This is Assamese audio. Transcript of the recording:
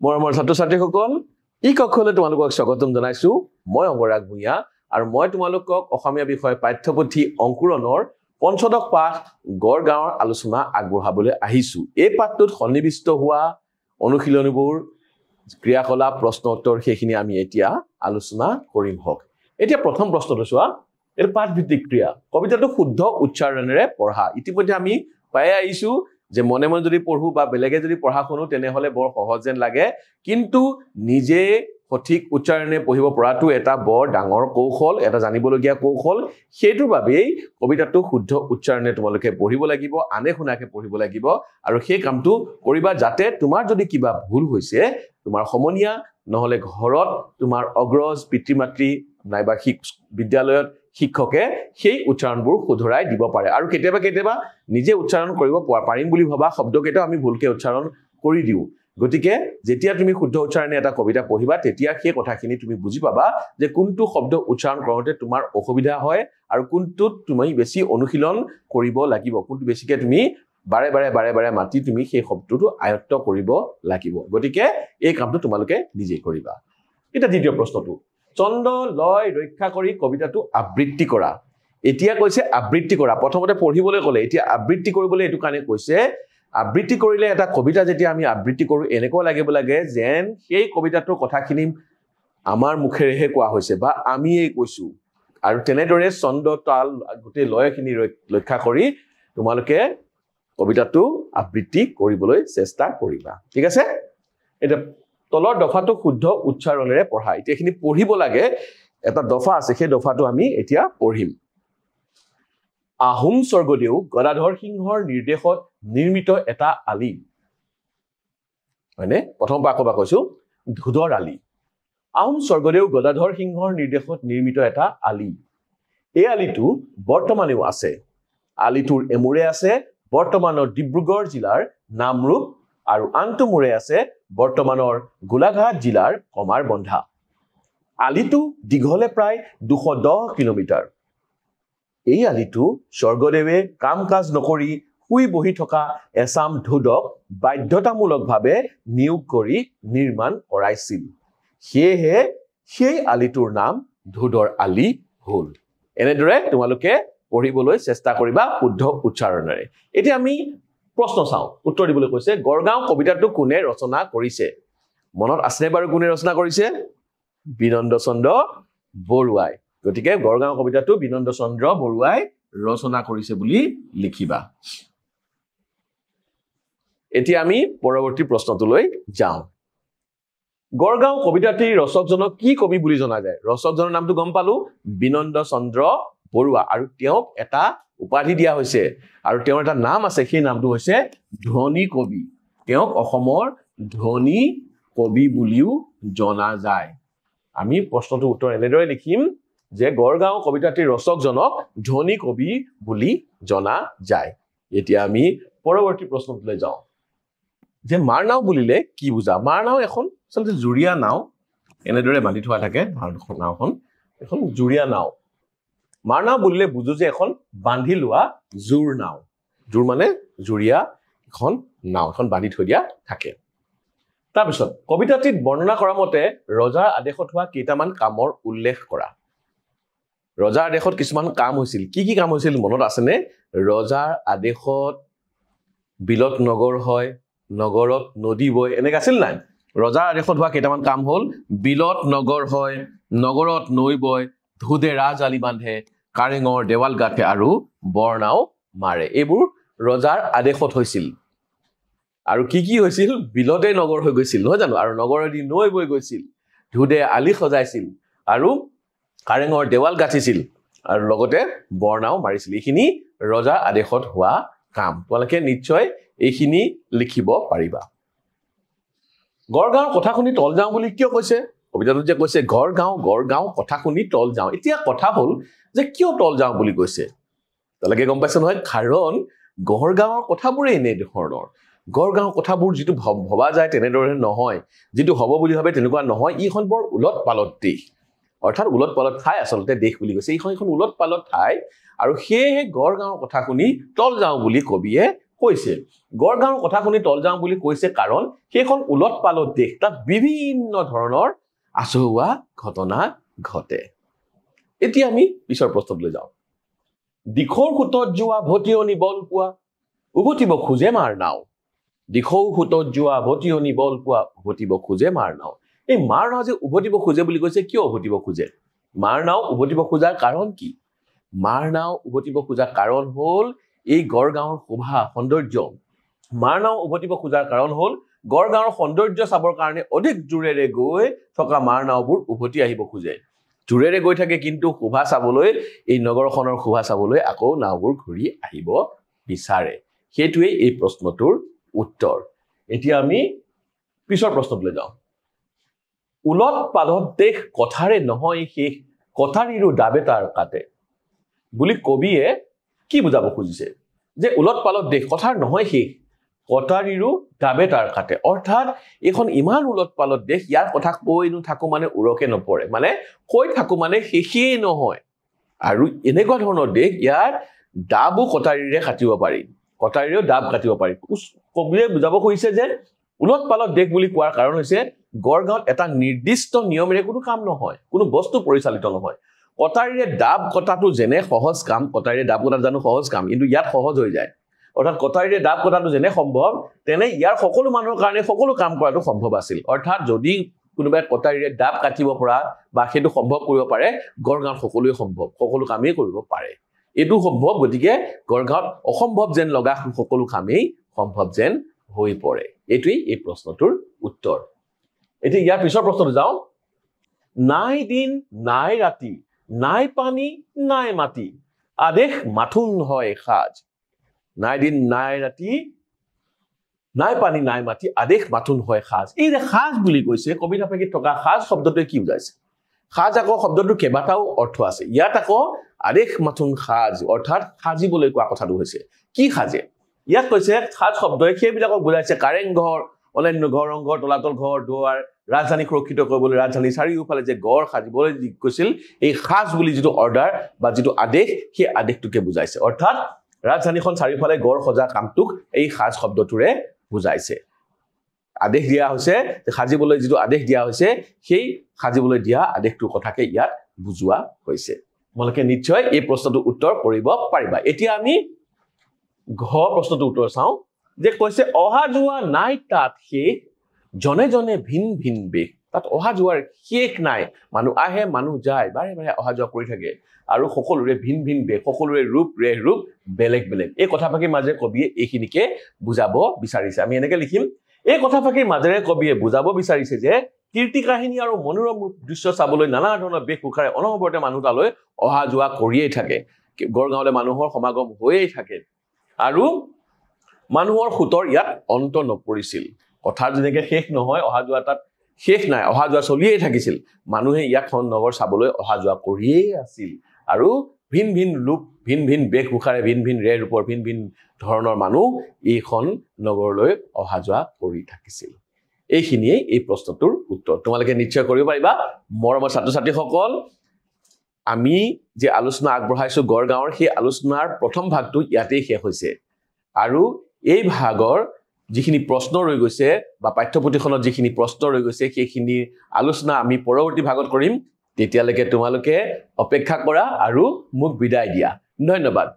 মৰমৰ ছাত্ৰ-ছাত্ৰীসকল ই কক্ষলৈ তোমালোকক স্বাগতম জনাইছো মই অংগৰাগ ভূঞা আৰু মই তোমালোকক অসমীয়া বিষয় পাঠ্যপুথি অংকুৰণৰ পঞ্চদশ পাঠ গড় গাঁৱৰ আলোচনা আগবঢ়াবলৈ আহিছো এই পাঠটোত সন্নিবিষ্ট হোৱা অনুশীলনীবোৰ ক্ৰিয়াকলাপ প্ৰশ্ন উত্তৰ সেইখিনি আমি এতিয়া আলোচনা কৰিম হক এতিয়া প্ৰথম প্ৰশ্নটো চোৱা এৰ পাঠ ভিত্তিক ক্ৰিয়া কবিতাটো শুদ্ধ উচ্চাৰণেৰে পঢ়া ইতিমধ্যে আমি পাই আহিছো যে মনে মনে যদি পঢ়ো বা বেলেগে যদি পঢ়া শুনো তেনেহলে বৰ সহজ যেন লাগে কিন্তু নিজে সঠিক উচ্চাৰণে পঢ়িব পৰাটো এটা বৰ ডাঙৰ কৌশল এটা জানিবলগীয়া কৌশল সেইটোৰ বাবেই কবিতাটো শুদ্ধ উচ্চাৰণে তোমালোকে পঢ়িব লাগিব আনে শুনাকে পঢ়িব লাগিব আৰু সেই কামটো কৰিবা যাতে তোমাৰ যদি কিবা ভুল হৈছে তোমাৰ সমনীয়া নহলে ঘৰত তোমাৰ অগ্ৰজ পিতৃ-মাতৃ নাইবা বিদ্যালয়ত শিক্ষকে সেই উচ্চাৰণবোৰ শুধৰাই দিব পাৰে আৰু কেতিয়াবা নিজে উচ্চাৰণ কৰিব পাৰিম বুলি ভাবা শব্দকেইটা আমি ভুলকে উচ্চাৰণ কৰি দিও গতিকে যেতিয়া তুমি শুদ্ধ উচ্চাৰণে এটা কবিতা পঢ়িবা তেতিয়া সেই কথাখিনি তুমি বুজি পাবা যে কোনটো শব্দ উচ্চাৰণ কৰোঁতে তোমাৰ অসুবিধা হয় আৰু কোনটোত তুমি বেছি অনুশীলন কৰিব লাগিব কোনটো বেছিকে তুমি বাৰে মাতি তুমি সেই শব্দটো আয়ত্ত কৰিব লাগিব গতিকে এই কামটো তোমালোকে নিজে কৰিবা এটা দ্বিতীয় প্ৰশ্নটো ছন্দ লয় ৰক্ষা কৰি কবিতাটো আবৃত্তি কৰা এতিয়া কৈছে আবৃত্তি কৰা প্ৰথমতে পঢ়িবলৈ ক'লে এতিয়া আবৃত্তি কৰিবলৈ এটো কানে কৈছে আবৃত্তি কৰিলে এটা কবিতা যেতিয়া আমি আবৃত্তি কৰো এনেকুৱা লাগিব লাগে যেন সেই কবিতাটোৰ কথাখিনি আমাৰ মুখেৰেহে কোৱা হৈছে বা আমি এই কৈছো আৰু তেনেদৰে ছন্দ তাল গোটেই লয়খিনি ৰক্ষা কৰি তোমালোকে কবিতাটো আবৃত্তি কৰিবলৈ চেষ্টা কৰিবা ঠিক আছে এটা তলৰ দফাটো শুদ্ধ উচ্চাৰণেৰে পঢ়া এতিয়াখিনি পঢ়িব লাগে এটা দফা আছে সেই দফাটো আমি এতিয়া পঢ়িম আহোম স্বৰ্গদেউ গদাধৰ সিংহৰ নিৰ্দেশত নিৰ্মিত এটা আলি মানে প্ৰথম পাকবা কৈছো ধুদৰ আলি আহোম স্বৰ্গদেউ গদাধৰ সিংহৰ নিৰ্দেশত নিৰ্মিত এটা আলি এই আলিটো বৰ্তমানেও আছে আলিটোৰ এমুৰে আছে বৰ্তমানৰ ডিব্ৰুগড় জিলাৰ নামৰূপ আৰু আনটো মুৰে আছে বৰ্তমানৰ গোলাঘাট জিলাৰ কমাৰবন্ধা আলিটো দীঘলে প্ৰায় 210 কিলোমিটাৰ এই আলিটো স্বৰ্গদেৱে কাম কাজ নকৰি শুই বহি থকা এছাম ধুদক বাধ্যতামূলকভাৱে নিয়োগ কৰি নিৰ্মাণ কৰাইছিল সেয়েহে সেই আলিটোৰ নাম ধুদৰ আলি হ'ল এনেদৰে তোমালোকে পঢ়িবলৈ চেষ্টা কৰিবা শুদ্ধ উচ্চাৰণেৰে এতিয়া আমি প্ৰশ্ন চাও উত্তৰ দিবলৈ কৈছে গড়গাঁও কবিতাটো কোনে ৰচনা কৰিছে মনত আছে বাৰু কোনে ৰচনা কৰিছে বিনন্দ চন্দ্ৰ বৰুৱাই গতিকে গড়গাঁও কবিতাটো বিনন্দ চন্দ্ৰ বৰুৱাই ৰচনা কৰিছে বুলি লিখিবা এতিয়া আমি পৰৱৰ্তী প্ৰশ্নটোলৈ যাওঁ গড়গাঁও কবিতাটিৰ ৰচকজনক কি কবি বুলি জনা যায় ৰচকজনৰ নামটো গম পালো বিনন্দ চন্দ্ৰ বৰুৱা আৰু তেওঁক এটা উপাধি দিয়া হৈছে আৰু তেওঁৰ এটা নাম আছে সেই নামটো হৈছে ধনী কবি তেওঁক অসমৰ ধনী কবি বুলিও জনা যায় আমি প্ৰশ্নটো উত্তৰ এনেদৰে লিখিম যে গড়গাঁও কবিতাটিৰ ৰচকজনক ধনী কবি বুলি জনা যায় এতিয়া আমি পৰৱৰ্তী প্ৰশ্নটোলৈ যাওঁ যে মাৰনাও বুলিলে কি বুজা মাৰনাও এখন আচলতে জুৰিয়া নাও এনেদৰে বান্ধি থোৱা থাকে নাওখন এখন জুৰিয়া নাও মাৰনাও বুলিলে বুজো যে এখন বান্ধি লোৱা জুৰ নাও জুৰ মানে জুৰিয়া এখন নাও এখন বান্ধি থৈ দিয়া থাকে তাৰপিছত কবিতাটিত বৰ্ণনা কৰা মতে ৰজাৰ আদেশত হোৱা কেইটামান কামৰ উল্লেখ কৰা ৰজাৰ আদেশত কিছুমান কাম হৈছিল কি কাম হৈছিল মনত আছেনে ৰজাৰ আদেশত বিলত নগৰ হয় নগৰত নদী বয় এনেকৈ আছিল নাই ৰজাৰ আদেশত হোৱা কেইটামান কাম হ'ল বিলত নগৰ হয় নগৰত নৈ বয় ধুদে ৰাজ আলি বান্ধে কাৰেঙৰ দেৱাল গাঠে আৰু বৰনাও মাৰে এইবোৰ ৰজাৰ আদেশত হৈছিল আৰু কি হৈছিল বিলতে নগৰ হৈ গৈছিল নহয় জানো আৰু নগৰেদি নৈ বৈ গৈছিল ধুদে আলি সজাইছিল আৰু কাৰেঙৰ দেৱাল গাঠিছিল আৰু লগতে বৰনাও মাৰিছিল এইখিনি ৰজাৰ আদেশত হোৱা কাম তোমালোকে নিশ্চয় এইখিনি লিখিব পাৰিবা গড়গাঁৱৰ কথা শুনি তল যাওঁ বুলি কিয় কৈছে কবিতাটোত যে কৈছে গড়গাঁও কথা শুনি তল যাওঁ এতিয়া কথা হ'ল যে কিয় তল যাওঁ বুলি কৈছে তোমালোকে গম পাইছে নহয় কাৰণ গড়গাঁৱৰ কথাবোৰে এনে ধৰণৰ গড়গাঁৱৰ কথাবোৰ যিটো ভবা যায় তেনেদৰে নহয় যিটো হ'ব বুলি ভাবে তেনেকুৱা নহয় ইখন বৰ উলট পালট দেশ অৰ্থাৎ উলট পালট ঠাই আচলতে দেশ বুলি কৈছে এইখন উলট পালট ঠাই আৰু সেয়েহে গড়গাঁৱৰ কথা শুনি তল যাওঁ বুলি কবিয়ে কৈছে গড়গাঁৱৰ কথা শুনি তলযাওঁ বুলি কৈছে কাৰণ সেইখন উলট পালট দেশ তাত বিভিন্ন ধৰণৰ আচহুৱা ঘটনা ঘটে এতিয়া আমি পিছৰ প্ৰশ্নলৈ যাওঁ দিখৌৰ খুটত যোৱা ভটিয়নি বল পোৱা উভতিব খোজে মাৰ নাও দিখৌ খুটত যোৱা ভটিয়নি বল পোৱা উভতিব খোজে মাৰ নাও এই মাৰ নাও যে উভতিব খোজে বুলি কৈছে কিয় উভতিব খোজে মাৰ নাও উভতিব খোজাৰ কাৰণ কি মাৰ নাও উভতিব খোজাৰ কাৰণ হ'ল এই গড়গাঁৱৰ শোভা সৌন্দৰ্য মাৰ নাও উভতিব খোজাৰ কাৰণ হ'ল গড়গাঁৱৰ সৌন্দৰ্য চাবৰ কাৰণে অধিক জোৰেৰে গৈ থকা মাৰ নাওবোৰ উভতি আহিব খোজে জোৰেৰে গৈ থাকে কিন্তু শোভা চাবলৈ এই নগৰখনৰ শোভা চাবলৈ আকৌ নাওবোৰ ঘূৰি আহিব বিচাৰে সেইটোৱে এই প্ৰশ্নটোৰ উত্তৰ এতিয়া আমি পিছৰ প্ৰশ্নলৈ যাওঁ উলট পালট দেশ কথাৰে নহয় শেষ কথাৰিৰো দাবে তাৰ কাটে বুলি কবিয়ে কি বুজাব খুজিছে যে উলট পালট দেশ কথাৰ নহয় শেষ কথাৰিৰো দাবে তাৰ কাটে অৰ্থাৎ এখন ইমান উলট পালট দেশ ইয়াৰ কথা কৈ থাকো মানে উৰকে নপৰে মানে কৈ থাকো মানে শেষেই নহয় আৰু এনেকুৱা ধৰণৰ দেশ ইয়াৰ দাবো কথাৰিৰে কাটিব পাৰি কথাৰিৰেও দাব কাটিব পাৰি কবিয়ে বুজাব খুজিছে যে উলট পালট দেশ বুলি কোৱাৰ কাৰণ হৈছে গড়গাঁৱত এটা নিৰ্দিষ্ট নিয়মেৰে কোনো কাম নহয় কোনো বস্তু পৰিচালিত নহয় কথাৰিৰে দাব কটাটো যেনে সহজ কাম কথাৰিৰে দাব কটা জানো সহজ কাম কিন্তু ইয়াত সহজ হৈ যায় অৰ্থাৎ কথাৰিৰে দাব কটাটো যেনে সম্ভৱ তেনে ইয়াৰ সকলো মানুহৰ কাৰণে সকলো কাম কৰাটো সম্ভৱ আছিল অৰ্থাৎ যদি কোনোবাই কথাৰিৰে দাব কাটিব পৰা বা সেইটো সম্ভৱ কৰিব পাৰে গড়গাঁৱত সকলোৱে সম্ভৱ সকলো কামেই কৰিব পাৰে এটো সম্ভৱ গতিকে গড়গাঁৱত অসম্ভৱ যেন লগা সকলো কামেই সম্ভৱ যেন হৈ পৰে এটোই এই প্ৰশ্নটোৰ উত্তৰ এতিয়া ইয়াৰ পিছৰ প্ৰশ্নটো যাওঁ নাই দিন নাই ৰাতি নাই পানী নাই মাটি আদেশ মাথুন হয় খাজ নাই দিন নাই ৰাতি নাই পানী নাই মাটি আদেশ মাথুন হয় খাজ এই যে খাজ বুলি কৈছে কবিতা ফাঁকিত থকা খাজ শব্দটোৱে কি বুজাইছে খাজ আকৌ শব্দটোৰ কেইবাটাও অৰ্থ আছে ইয়াত আকৌ আদেশ মাথুন খাজ অৰ্থাৎ খাজিবলৈ কোৱা কথাটো হৈছে কি খাজে ইয়াত কৈছে খাজ শব্দই সেইবিলাকক বুজাইছে কাৰেং ঘৰ অন্যান্য ঘৰ ৰংঘৰ তলাতল ঘৰ দুৱাৰ ৰাজধানী সুৰক্ষিত কৰিবলৈ ৰাজধানী চাৰিওফালে যে গড় সাজিবলৈ কৈছিল এই খাজ বুলি যিটো অৰ্ডাৰ বা যিটো আদেশ সেই আদেশটোকে বুজাইছে অৰ্থাৎ ৰাজধানীখন চাৰিওফালে গড় সজা কামটোক এই খাজ শব্দটোৰে বুজাইছে আদেশ দিয়া হৈছে সাজিবলৈ যিটো আদেশ দিয়া হৈছে সেই সাজিবলৈ দিয়া আদেশটোৰ কথাকে ইয়াত বুজোৱা হৈছে তোমালোকে নিশ্চয় এই প্ৰশ্নটোৰ উত্তৰ কৰিব পাৰিবা এতিয়া আমি ঘ প্ৰশ্নটোৰ উত্তৰ চাওঁ যে কৈছে অহা যোৱা নাই তাত শেষ জনে জনে ভিন ভিন বেশ তাত অহা যোৱাৰ শেষ নাই মানুহ আহে মানুহ যায় বাৰে বাৰে অহা যোৱা কৰি থাকে আৰু সকলোৰে ভিন ভিন বেশ সকলোৰে ৰূপ বেলেগ বেলেগ এই কথা ফাঁকিৰ মাজেৰে কবিয়ে এইখিনিকে বুজাব বিচাৰিছে আমি এনেকে লিখিম এই কথা ফাঁকিৰ মাজেৰে কবিয়ে বুজাব বিচাৰিছে যে কীৰ্তি কাহিনী আৰু মনোৰম দৃশ্য চাবলৈ নানা ধৰণৰ বেশভূষাৰে অনবৰতে মানুহ তালৈ অহা যোৱা কৰিয়েই থাকে গড়গাঁৱলৈ মানুহৰ সমাগম হৈয়েই থাকে আৰু মানুহৰ খুটৰ ইয়াত অন্ত নপৰিছিল কথাৰ যেনেকৈ শেষ নহয় অহা যোৱা তাত শেষ নাই অহা যোৱা চলিয়েই থাকিছিল মানুহে ইয়াখন নগৰ চাবলৈ অহা যোৱা কৰিয়েই আছিল আৰু ভিন ভিন ৰূপ ভিন ভিন বেশভূষাৰে ভিন ভিন ৰূপৰ ভিন ভিন ধৰণৰ মানুহ এইখন নগৰলৈ অহা যোৱা কৰি থাকিছিল এইখিনিয়ে এই প্ৰশ্নটোৰ উত্তৰ তোমালোকে নিশ্চয় কৰিব পাৰিবা মৰমৰ ছাত্ৰ ছাত্ৰীসকল আমি যে আলোচনা আগবঢ়াইছো গড়গাঁৱৰ সেই আলোচনাৰ প্ৰথম ভাগটো ইয়াতেই শেষ হৈছে আৰু এই ভাগৰ যিখিনি প্ৰশ্ন ৰৈ গৈছে বা পাঠ্যপুথিখনত যিখিনি প্ৰশ্ন ৰৈ গৈছে সেইখিনি আলোচনা আমি পৰৱৰ্তী ভাগত কৰিম তেতিয়ালৈকে তোমালোকে অপেক্ষা কৰা আৰু মোক বিদায় দিয়া ধন্যবাদ